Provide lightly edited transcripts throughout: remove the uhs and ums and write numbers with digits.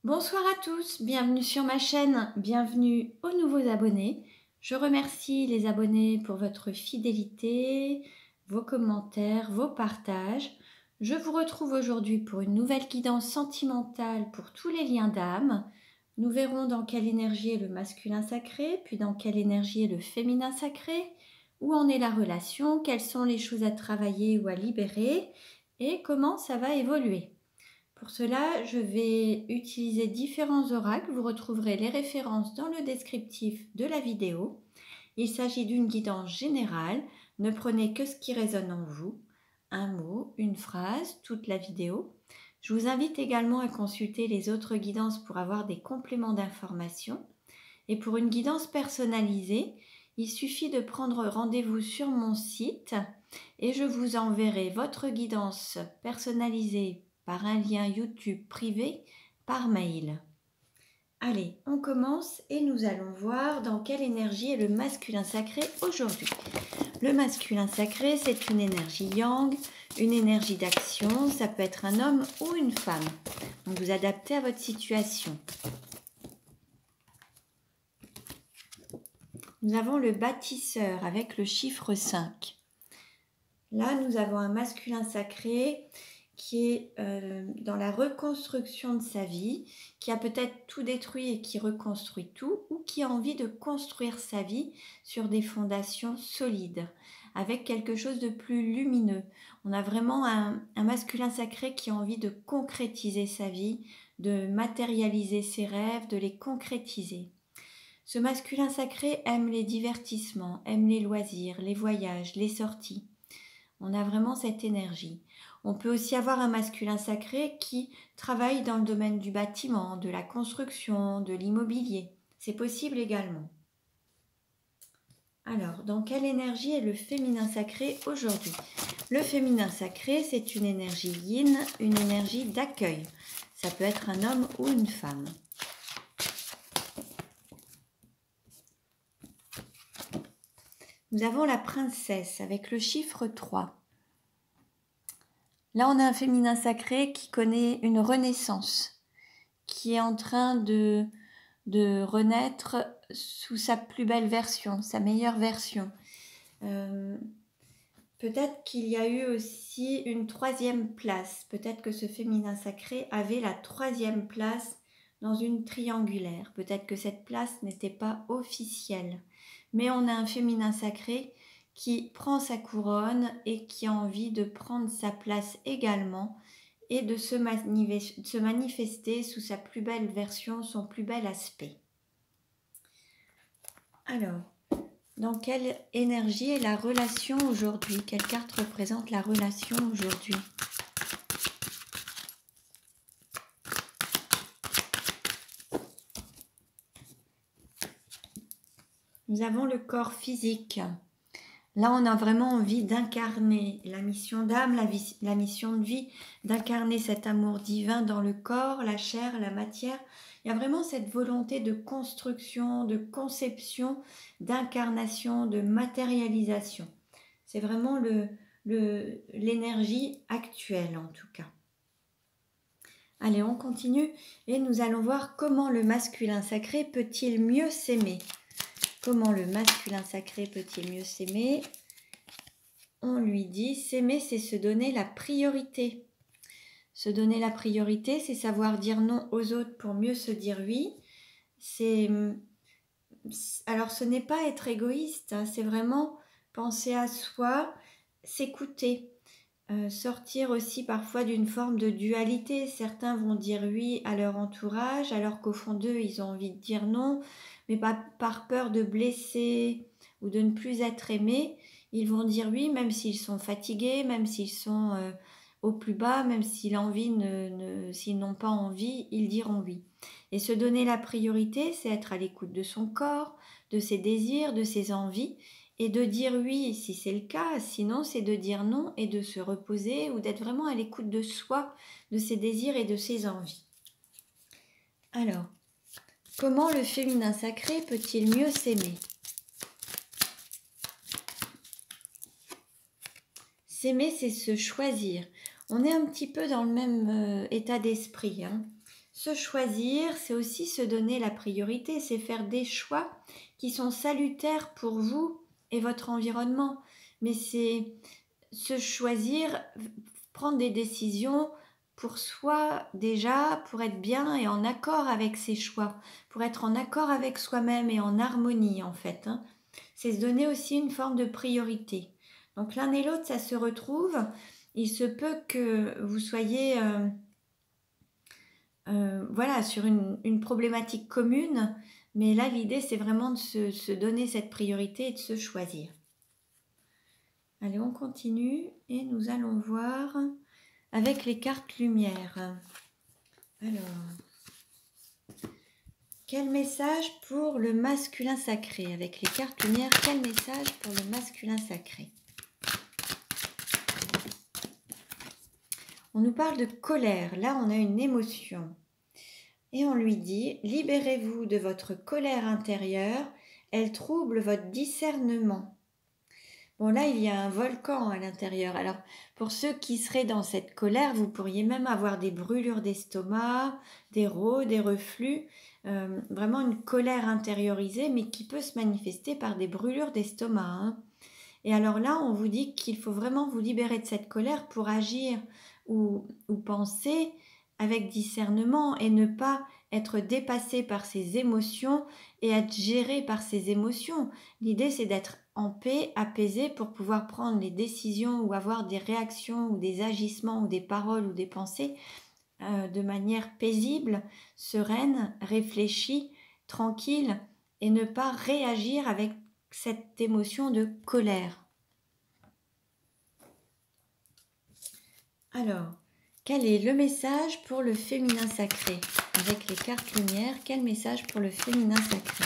Bonsoir à tous, bienvenue sur ma chaîne, bienvenue aux nouveaux abonnés. Je remercie les abonnés pour votre fidélité, vos commentaires, vos partages. Je vous retrouve aujourd'hui pour une nouvelle guidance sentimentale pour tous les liens d'âme. Nous verrons dans quelle énergie est le masculin sacré, puis dans quelle énergie est le féminin sacré, où en est la relation, quelles sont les choses à travailler ou à libérer, et comment ça va évoluer. Pour cela, je vais utiliser différents oracles. Vous retrouverez les références dans le descriptif de la vidéo. Il s'agit d'une guidance générale. Ne prenez que ce qui résonne en vous. Un mot, une phrase, toute la vidéo. Je vous invite également à consulter les autres guidances pour avoir des compléments d'information. Et pour une guidance personnalisée, il suffit de prendre rendez-vous sur mon site et je vous enverrai votre guidance personnalisée par un lien YouTube privé par mail. Allez, on commence et nous allons voir dans quelle énergie est le masculin sacré aujourd'hui. Le masculin sacré, c'est une énergie yang, une énergie d'action, ça peut être un homme ou une femme. Donc vous adaptez à votre situation. Nous avons le bâtisseur avec le chiffre 5. Là, nous avons un masculin sacré qui est dans la reconstruction de sa vie, qui a peut-être tout détruit et qui reconstruit tout, ou qui a envie de construire sa vie sur des fondations solides, avec quelque chose de plus lumineux. On a vraiment un masculin sacré qui a envie de concrétiser sa vie, de matérialiser ses rêves, de les concrétiser. Ce masculin sacré aime les divertissements, aime les loisirs, les voyages, les sorties. On a vraiment cette énergie. On peut aussi avoir un masculin sacré qui travaille dans le domaine du bâtiment, de la construction, de l'immobilier. C'est possible également. Alors, dans quelle énergie est le féminin sacré aujourd'hui? Le féminin sacré, c'est une énergie yin, une énergie d'accueil. Ça peut être un homme ou une femme. Nous avons la princesse avec le chiffre 3. Là, on a un féminin sacré qui connaît une renaissance, qui est en train de renaître sous sa plus belle version, sa meilleure version. Peut-être qu'il y a eu aussi une troisième place. Peut-être que ce féminin sacré avait la troisième place dans une triangulaire. Peut-être que cette place n'était pas officielle. Mais on a un féminin sacré qui prend sa couronne et qui a envie de prendre sa place également et de se manifester sous sa plus belle version, son plus bel aspect. Alors, dans quelle énergie est la relation aujourd'hui? Quelle carte représente la relation aujourd'hui? Nous avons le corps physique. Là, on a vraiment envie d'incarner la mission d'âme, la mission de vie, d'incarner cet amour divin dans le corps, la chair, la matière. Il y a vraiment cette volonté de construction, de conception, d'incarnation, de matérialisation. C'est vraiment l'énergie actuelle en tout cas. Allez, on continue et nous allons voir comment le masculin sacré peut-il mieux s'aimer. Comment le masculin sacré peut-il mieux s'aimer? On lui dit, s'aimer, c'est se donner la priorité. Se donner la priorité, c'est savoir dire non aux autres pour mieux se dire oui. Alors, ce n'est pas être égoïste, hein, c'est vraiment penser à soi, s'écouter. Sortir aussi parfois d'une forme de dualité. Certains vont dire oui à leur entourage, alors qu'au fond d'eux, ils ont envie de dire non, mais pas par peur de blesser ou de ne plus être aimés. Ils vont dire oui, même s'ils sont fatigués, même s'ils sont au plus bas, même s'ils n'ont pas envie, ils diront oui. Et se donner la priorité, c'est être à l'écoute de son corps, de ses désirs, de ses envies, et de dire oui si c'est le cas, sinon c'est de dire non et de se reposer ou d'être vraiment à l'écoute de soi, de ses désirs et de ses envies. Alors, comment le féminin sacré peut-il mieux s'aimer? S'aimer, c'est se choisir. On est un petit peu dans le même état d'esprit, hein. Se choisir, c'est aussi se donner la priorité, c'est faire des choix qui sont salutaires pour vous et votre environnement. Mais c'est se choisir, prendre des décisions pour soi déjà, pour être bien et en accord avec ses choix, pour être en accord avec soi-même et en harmonie en fait. C'est se donner aussi une forme de priorité. Donc l'un et l'autre, ça se retrouve. Il se peut que vous soyez voilà, sur une problématique commune, mais là l'idée c'est vraiment de se donner cette priorité et de se choisir. Allez, on continue et nous allons voir avec les cartes lumière. Alors, quel message pour le masculin sacré? Avec les cartes lumière, quel message pour le masculin sacré? On nous parle de colère. Là, on a une émotion. Et on lui dit, libérez-vous de votre colère intérieure. Elle trouble votre discernement. Bon, là, il y a un volcan à l'intérieur. Alors, pour ceux qui seraient dans cette colère, vous pourriez même avoir des brûlures d'estomac, des rôes, des reflux. Vraiment une colère intériorisée, mais qui peut se manifester par des brûlures d'estomac. Et alors là, on vous dit qu'il faut vraiment vous libérer de cette colère pour agir ou penser avec discernement et ne pas être dépassé par ses émotions et être géré par ses émotions. L'idée, c'est d'être en paix, apaisé pour pouvoir prendre les décisions ou avoir des réactions ou des agissements ou des paroles ou des pensées de manière paisible, sereine, réfléchie, tranquille et ne pas réagir avec cette émotion de colère. Alors, quel est le message pour le féminin sacré? Avec les cartes lumière, quel message pour le féminin sacré?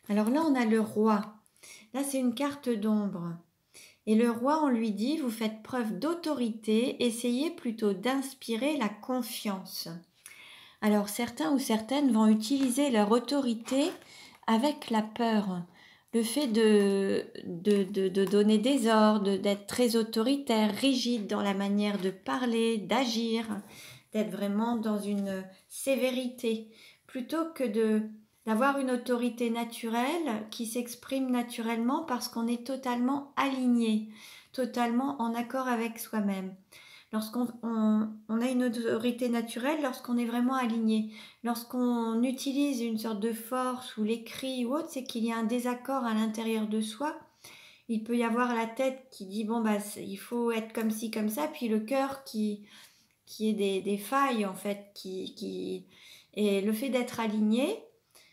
Alors là, on a le roi. Là, c'est une carte d'ombre. Et le roi, on lui dit, vous faites preuve d'autorité, essayez plutôt d'inspirer la confiance. Alors, certains ou certaines vont utiliser leur autorité avec la peur. Le fait de donner des ordres, d'être très autoritaire, rigide dans la manière de parler, d'agir, d'être vraiment dans une sévérité, plutôt que d'avoir une autorité naturelle qui s'exprime naturellement parce qu'on est totalement aligné, totalement en accord avec soi-même. Lorsqu'on a une autorité naturelle, lorsqu'on est vraiment aligné, lorsqu'on utilise une sorte de force ou les cris ou autre, c'est qu'il y a un désaccord à l'intérieur de soi. Il peut y avoir la tête qui dit bon bah il faut être comme ci comme ça, puis le cœur qui est des failles en fait, et le fait d'être aligné.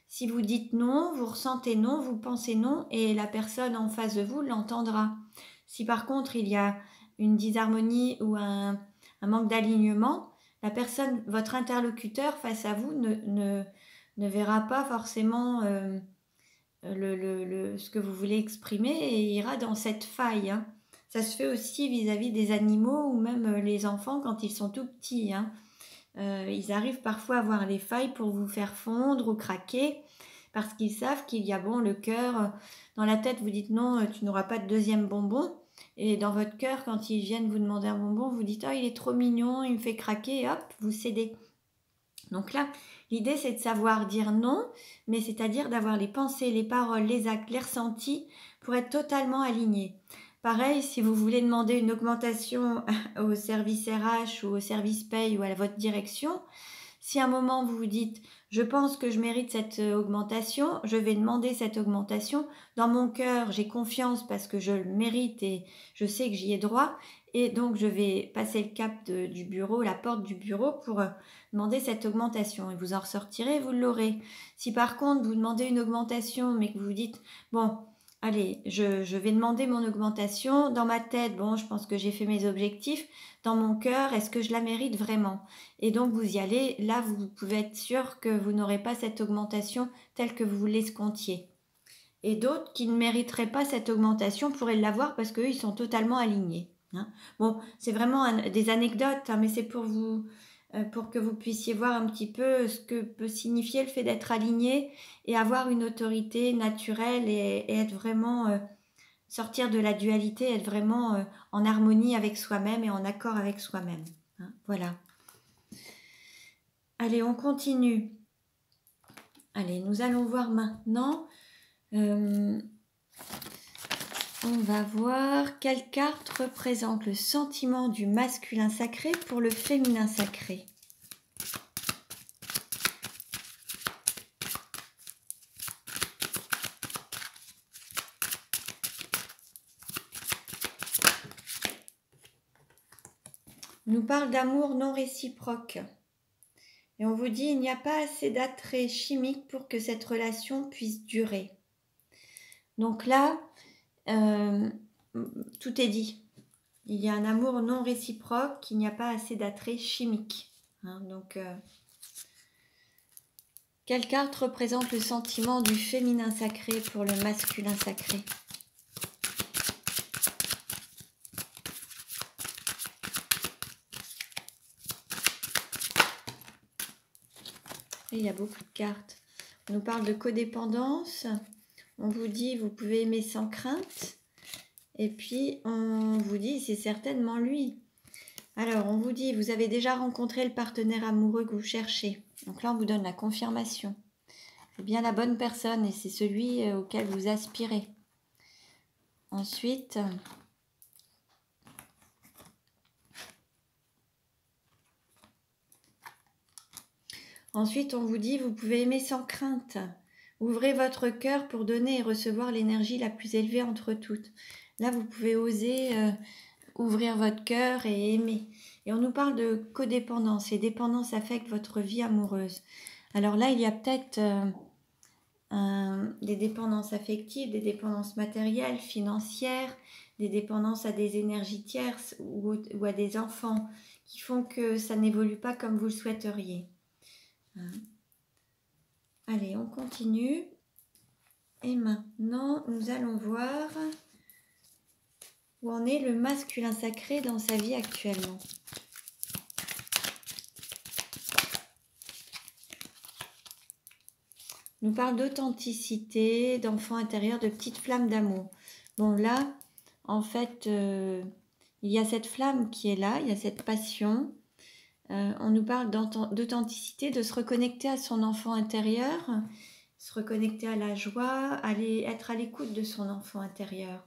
Si vous dites non, vous ressentez non, vous pensez non, et la personne en face de vous l'entendra. Si par contre il y a une disharmonie ou un manque d'alignement, la personne, votre interlocuteur face à vous ne verra pas forcément ce que vous voulez exprimer et ira dans cette faille. Ça se fait aussi vis-à-vis des animaux ou même les enfants quand ils sont tout petits. Ils arrivent parfois à voir les failles pour vous faire fondre ou craquer parce qu'ils savent qu'il y a le cœur. Dans la tête, vous dites non, tu n'auras pas de deuxième bonbon. Et dans votre cœur, quand ils viennent vous demander un bonbon, vous dites « Oh, il est trop mignon, il me fait craquer » et hop, vous cédez. Donc là, l'idée, c'est de savoir dire non, mais c'est-à-dire d'avoir les pensées, les paroles, les actes, les ressentis pour être totalement alignés. Pareil, si vous voulez demander une augmentation au service RH ou au service paye ou à votre direction, si à un moment vous vous dites « je pense que je mérite cette augmentation, je vais demander cette augmentation », dans mon cœur j'ai confiance parce que je le mérite et je sais que j'y ai droit et donc je vais passer le cap du bureau, la porte du bureau pour demander cette augmentation et vous en ressortirez, vous l'aurez. Si par contre vous demandez une augmentation mais que vous vous dites « bon, allez, je vais demander mon augmentation. Dans ma tête, je pense que j'ai fait mes objectifs. Dans mon cœur, est-ce que je la mérite vraiment ?» Et donc, vous y allez. Là, vous pouvez être sûr que vous n'aurez pas cette augmentation telle que vous l'escomptiez. Et d'autres qui ne mériteraient pas cette augmentation pourraient l'avoir parce qu'eux, ils sont totalement alignés. Bon, c'est vraiment des anecdotes, mais c'est pour que vous puissiez voir un petit peu ce que peut signifier le fait d'être aligné et avoir une autorité naturelle et être vraiment, sortir de la dualité, être vraiment en harmonie avec soi-même et en accord avec soi-même. Voilà. Allez, on continue. Allez, nous allons voir maintenant. On va voir quelle carte représente le sentiment du masculin sacré pour le féminin sacré. On nous parle d'amour non réciproque. Et on vous dit, il n'y a pas assez d'attrait chimique pour que cette relation puisse durer. Donc là, tout est dit. Il y a un amour non réciproque, il n'y a pas assez d'attrait chimique. Quelle carte représente le sentiment du féminin sacré pour le masculin sacré? Et il y a beaucoup de cartes. On nous parle de codépendance. On vous dit, vous pouvez aimer sans crainte. Et puis, on vous dit, c'est certainement lui. Alors, on vous dit, vous avez déjà rencontré le partenaire amoureux que vous cherchez. Donc là, on vous donne la confirmation. C'est bien la bonne personne et c'est celui auquel vous aspirez. Ensuite, on vous dit, vous pouvez aimer sans crainte. Ouvrez votre cœur pour donner et recevoir l'énergie la plus élevée entre toutes. Là, vous pouvez oser ouvrir votre cœur et aimer. Et on nous parle de codépendance. Les dépendances affectent votre vie amoureuse. Alors là, il y a peut-être des dépendances affectives, des dépendances matérielles, financières, des dépendances à des énergies tierces ou à des enfants qui font que ça n'évolue pas comme vous le souhaiteriez. Allez, on continue. Et maintenant, nous allons voir où en est le masculin sacré dans sa vie actuellement. On nous parle d'authenticité, d'enfant intérieur, de petites flammes d'amour. Bon là, en fait, il y a cette flamme qui est là, il y a cette passion. On nous parle d'authenticité, de se reconnecter à son enfant intérieur, se reconnecter à la joie, être à l'écoute de son enfant intérieur.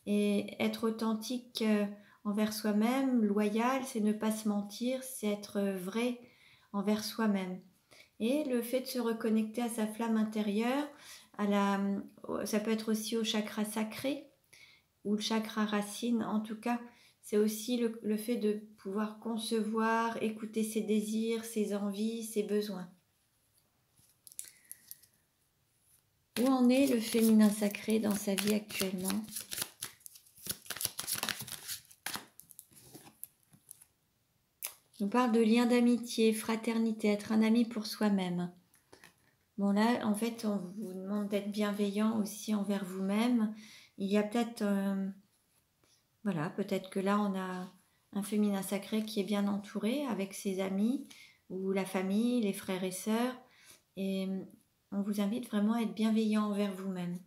Et être authentique envers soi-même, loyal, c'est ne pas se mentir, c'est être vrai envers soi-même. Et le fait de se reconnecter à sa flamme intérieure, ça peut être aussi au chakra sacré ou le chakra racine. En tout cas, c'est aussi le fait de pouvoir concevoir, écouter ses désirs, ses envies, ses besoins. Où en est le féminin sacré dans sa vie actuellement ? On parle de lien d'amitié, fraternité, être un ami pour soi-même. Bon là, en fait, on vous demande d'être bienveillant aussi envers vous-même. Il y a peut-être, peut-être que là, on a un féminin sacré qui est bien entouré avec ses amis ou la famille, les frères et sœurs. Et on vous invite vraiment à être bienveillant envers vous-même.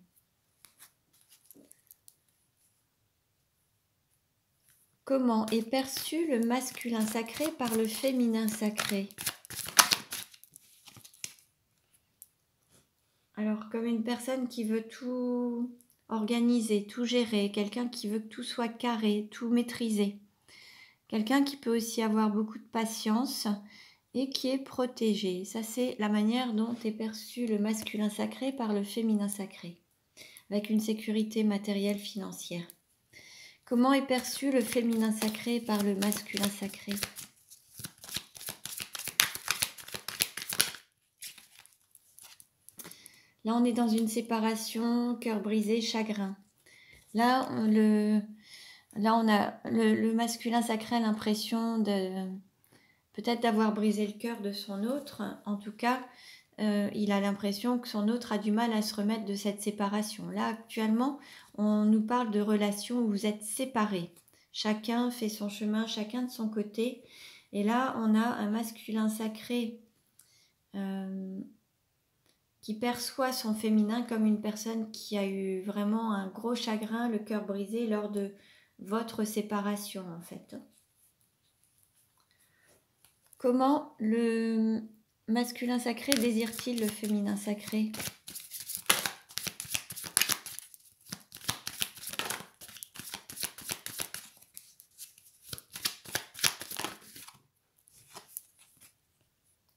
Comment est perçu le masculin sacré par le féminin sacré ? Alors, comme une personne qui veut tout organiser, tout gérer, quelqu'un qui veut que tout soit carré, tout maîtriser. Quelqu'un qui peut aussi avoir beaucoup de patience et qui est protégé. Ça, c'est la manière dont est perçu le masculin sacré par le féminin sacré, avec une sécurité matérielle financière. Comment est perçu le féminin sacré par le masculin sacré ? Là, on est dans une séparation, cœur brisé, chagrin. Là, on a le masculin sacré a l'impression peut-être d'avoir brisé le cœur de son autre. En tout cas, il a l'impression que son autre a du mal à se remettre de cette séparation. Là, actuellement, on nous parle de relations où vous êtes séparés. Chacun fait son chemin, chacun de son côté. Et là, on a un masculin sacré qui perçoit son féminin comme une personne qui a eu vraiment un gros chagrin, le cœur brisé lors de votre séparation en fait. Comment le masculin sacré désire-t-il le féminin sacré?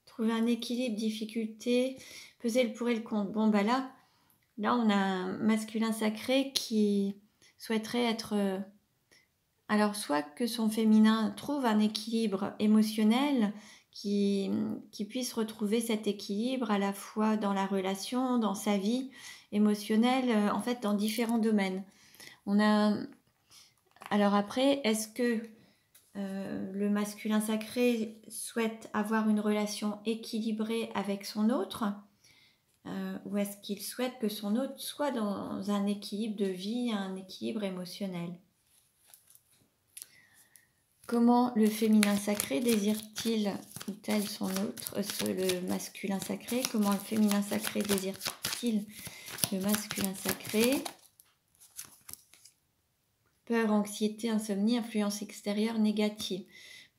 Trouver un équilibre, difficulté, peser le pour et le contre. Bon, bah là on a un masculin sacré qui souhaiterait être... alors, soit que son féminin trouve un équilibre émotionnel, qui puisse retrouver cet équilibre à la fois dans la relation, dans sa vie émotionnelle, en fait dans différents domaines. Alors après, est-ce que le masculin sacré souhaite avoir une relation équilibrée avec son autre, ou est-ce qu'il souhaite que son autre soit dans un équilibre de vie, un équilibre émotionnel? Comment le féminin sacré désire-t-il ou tel son autre, le masculin sacré? Comment le féminin sacré désire-t-il le masculin sacré? Peur, anxiété, insomnie, influence extérieure négative.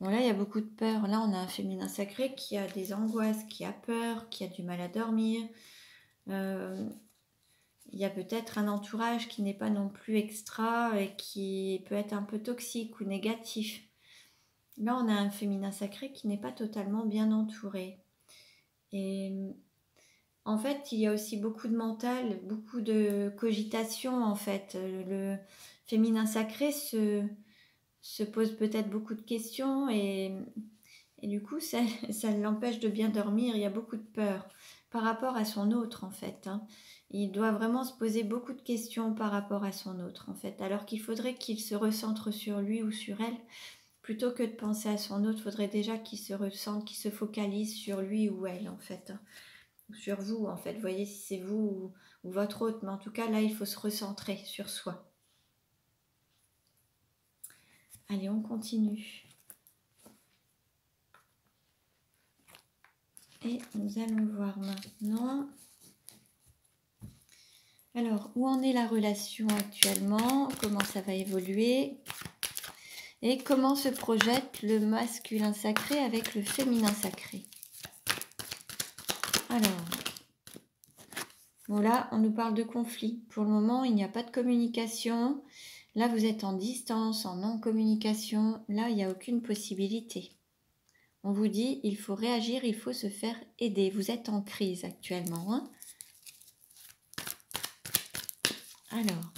Bon, là, il y a beaucoup de peur. Là, on a un féminin sacré qui a des angoisses, qui a peur, qui a du mal à dormir. Il y a peut-être un entourage qui n'est pas non plus extra et qui peut être un peu toxique ou négatif. Là, on a un féminin sacré qui n'est pas totalement bien entouré. Et en fait, il y a aussi beaucoup de mental, beaucoup de cogitation, en fait. Le féminin sacré se pose peut-être beaucoup de questions et du coup, ça l'empêche de bien dormir. Il y a beaucoup de peur par rapport à son autre, en fait. Il doit vraiment se poser beaucoup de questions par rapport à son autre, en fait. Alors qu'il faudrait qu'il se recentre sur lui ou sur elle. Plutôt que de penser à son autre, il faudrait déjà qu'il se ressente, qu'il se focalise sur lui ou elle, en fait. Sur vous, en fait. Vous voyez si c'est vous ou votre autre. Mais en tout cas, là, il faut se recentrer sur soi. Allez, on continue. Et nous allons voir maintenant... Alors, où en est la relation actuellement? Comment ça va évoluer? Et comment se projette le masculin sacré avec le féminin sacré? Alors, bon là, on nous parle de conflit. Pour le moment, il n'y a pas de communication. Là, vous êtes en distance, en non-communication. Là, il n'y a aucune possibilité. On vous dit, il faut réagir, il faut se faire aider. Vous êtes en crise actuellement, hein? Alors,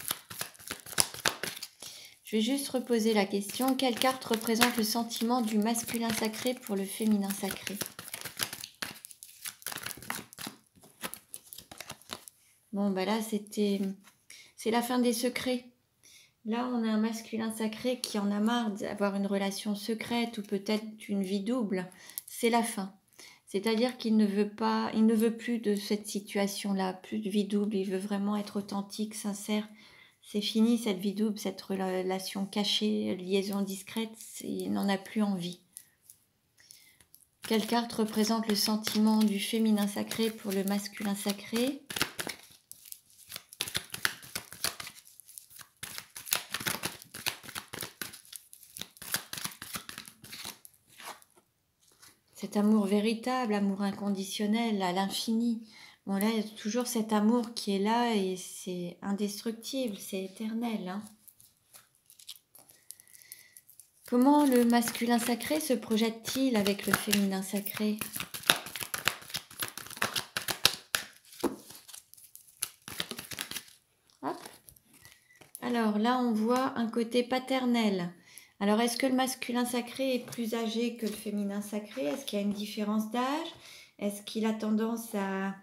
je vais juste reposer la question. Quelle carte représente le sentiment du masculin sacré pour le féminin sacré? Bon, bah là, c'est la fin des secrets. Là, on a un masculin sacré qui en a marre d'avoir une relation secrète ou peut-être une vie double. C'est la fin. C'est-à-dire qu'il ne veut plus de cette situation-là, plus de vie double. Il veut vraiment être authentique, sincère. C'est fini cette vie double, cette relation cachée, liaison discrète. Il n'en a plus envie. Quelle carte représente le sentiment du féminin sacré pour le masculin sacré? Cet amour véritable, amour inconditionnel, à l'infini. Bon là, il y a toujours cet amour qui est là et c'est indestructible, c'est éternel. Hein. Comment le masculin sacré se projette-t-il avec le féminin sacré? Hop. Alors là, on voit un côté paternel. Alors, est-ce que le masculin sacré est plus âgé que le féminin sacré? Est-ce qu'il y a une différence d'âge? Est-ce qu'il a tendance à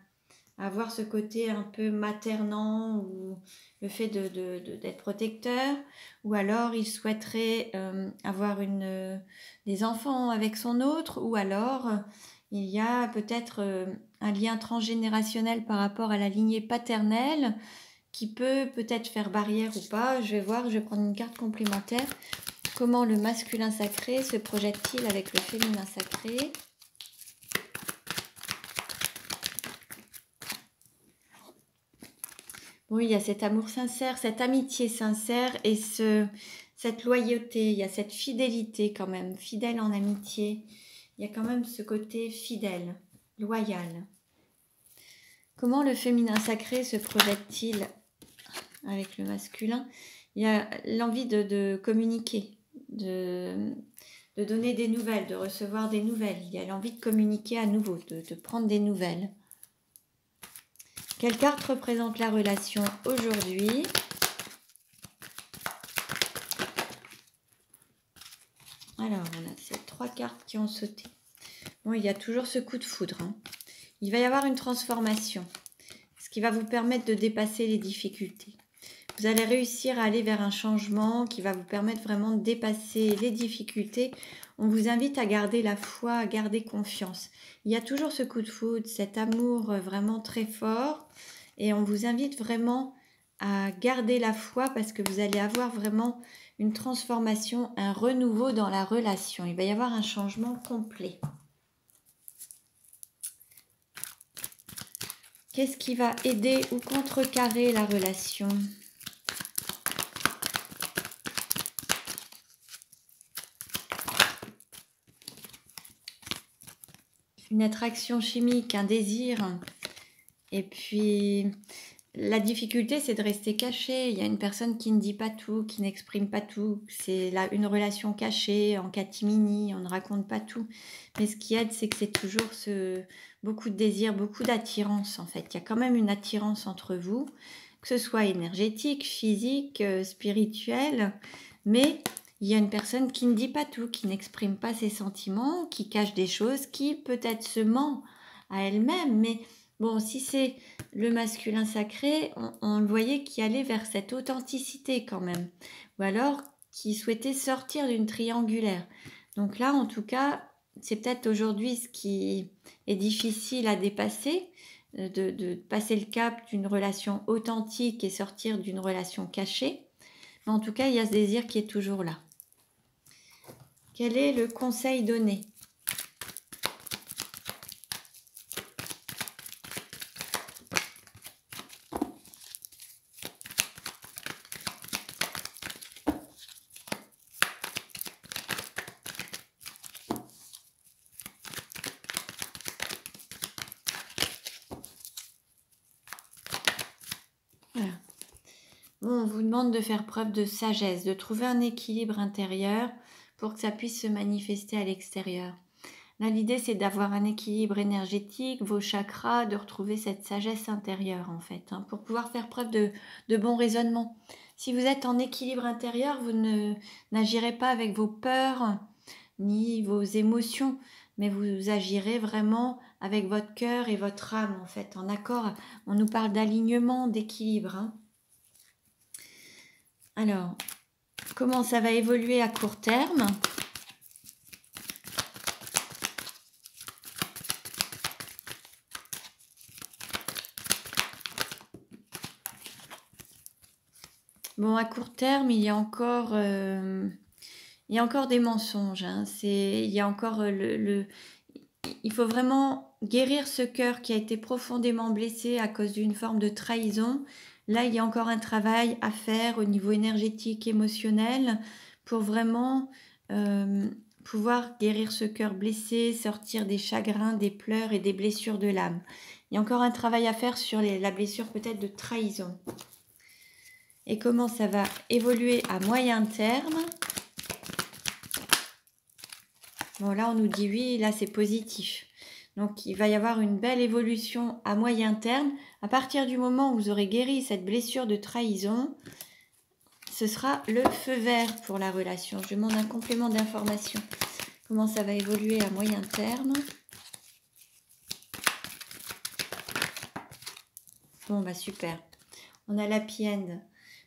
avoir ce côté un peu maternant ou le fait d'être protecteur? Ou alors, il souhaiterait avoir des enfants avec son autre? Ou alors, il y a peut-être un lien transgénérationnel par rapport à la lignée paternelle qui peut-être faire barrière ou pas. Je vais voir, je vais prendre une carte complémentaire. Comment le masculin sacré se projette-t-il avec le féminin sacré? Oui, il y a cet amour sincère, cette amitié sincère et cette loyauté. Il y a cette fidélité quand même, fidèle en amitié. il y a quand même ce côté fidèle, loyal. Comment le féminin sacré se projette-t-il avec le masculin? Il y a l'envie de communiquer, de donner des nouvelles, de recevoir des nouvelles. Il y a l'envie de communiquer à nouveau, de prendre des nouvelles. Quelle carte représente la relation aujourd'hui? Alors, on a ces 3 cartes qui ont sauté. Bon, il y a toujours ce coup de foudre. Il va y avoir une transformation, ce qui va vous permettre de dépasser les difficultés. Vous allez réussir à aller vers un changement qui va vous permettre vraiment de dépasser les difficultés. On vous invite à garder la foi, à garder confiance. Il y a toujours ce coup de foudre, cet amour vraiment très fort. Et on vous invite vraiment à garder la foi parce que vous allez avoir vraiment une transformation, un renouveau dans la relation. Il va y avoir un changement complet. Qu'est-ce qui va aider ou contrecarrer la relation ? Une attraction chimique, un désir. Et puis, la difficulté, c'est de rester caché. Il y a une personne qui ne dit pas tout, qui n'exprime pas tout. C'est là une relation cachée, en catimini, on ne raconte pas tout. Mais ce qui aide, c'est que c'est toujours beaucoup de désir, beaucoup d'attirance, en fait. Il y a quand même une attirance entre vous, que ce soit énergétique, physique, spirituelle. Mais il y a une personne qui ne dit pas tout, qui n'exprime pas ses sentiments, qui cache des choses, qui peut-être se ment à elle-même. Mais bon, si c'est le masculin sacré, on le voyait qui allait vers cette authenticité quand même. Ou alors qui souhaitait sortir d'une triangulaire. Donc là, en tout cas, c'est peut-être aujourd'hui ce qui est difficile à dépasser, de passer le cap d'une relation authentique et sortir d'une relation cachée. Mais en tout cas, il y a ce désir qui est toujours là. Quel est le conseil donné ? Voilà. Bon, on vous demande de faire preuve de sagesse, de trouver un équilibre intérieur pour que ça puisse se manifester à l'extérieur. Là, l'idée, c'est d'avoir un équilibre énergétique, vos chakras, de retrouver cette sagesse intérieure, en fait, pour pouvoir faire preuve de bon raisonnement. Si vous êtes en équilibre intérieur, vous n'agirez pas avec vos peurs ni vos émotions, mais vous agirez vraiment avec votre cœur et votre âme, en fait, en accord. On nous parle d'alignement, d'équilibre. Alors, comment ça va évoluer à court terme ? Bon, à court terme, il y a encore des mensonges. Il y a encore il faut vraiment guérir ce cœur qui a été profondément blessé à cause d'une forme de trahison. Là, il y a encore un travail à faire au niveau énergétique, émotionnel, pour vraiment pouvoir guérir ce cœur blessé, sortir des chagrins, des pleurs et des blessures de l'âme. Il y a encore un travail à faire sur la blessure peut-être de trahison. Et comment ça va évoluer à moyen terme ? Bon, là, on nous dit oui, là, c'est positif. Donc, il va y avoir une belle évolution à moyen terme. À partir du moment où vous aurez guéri cette blessure de trahison, ce sera le feu vert pour la relation. Je demande un complément d'information. Comment ça va évoluer à moyen terme ? Bon, bah super. On a l'happy end.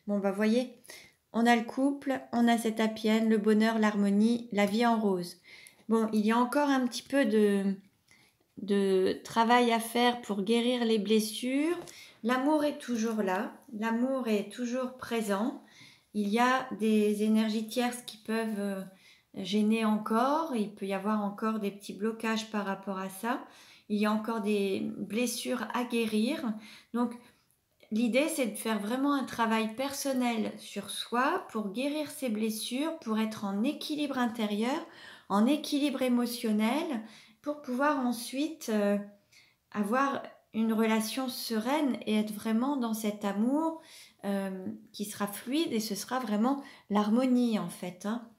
Bon, bah voyez, on a le couple, on a cet happy end, le bonheur, l'harmonie, la vie en rose. Bon, il y a encore un petit peu de travail à faire pour guérir les blessures. L'amour est toujours là, l'amour est toujours présent. Il y a des énergies tierces qui peuvent gêner encore. Il peut y avoir encore des petits blocages par rapport à ça. Il y a encore des blessures à guérir. Donc, l'idée, c'est de faire vraiment un travail personnel sur soi pour guérir ces blessures, pour être en équilibre intérieur, en équilibre émotionnel pour pouvoir ensuite avoir une relation sereine et être vraiment dans cet amour qui sera fluide et ce sera vraiment l'harmonie en fait, hein.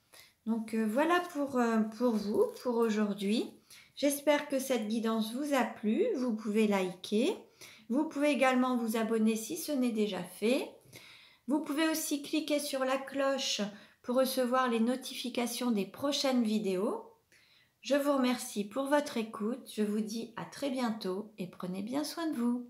Donc voilà pour vous, pour aujourd'hui. J'espère que cette guidance vous a plu. Vous pouvez liker. Vous pouvez également vous abonner si ce n'est déjà fait. Vous pouvez aussi cliquer sur la cloche pour recevoir les notifications des prochaines vidéos. Je vous remercie pour votre écoute. Je vous dis à très bientôt et prenez bien soin de vous.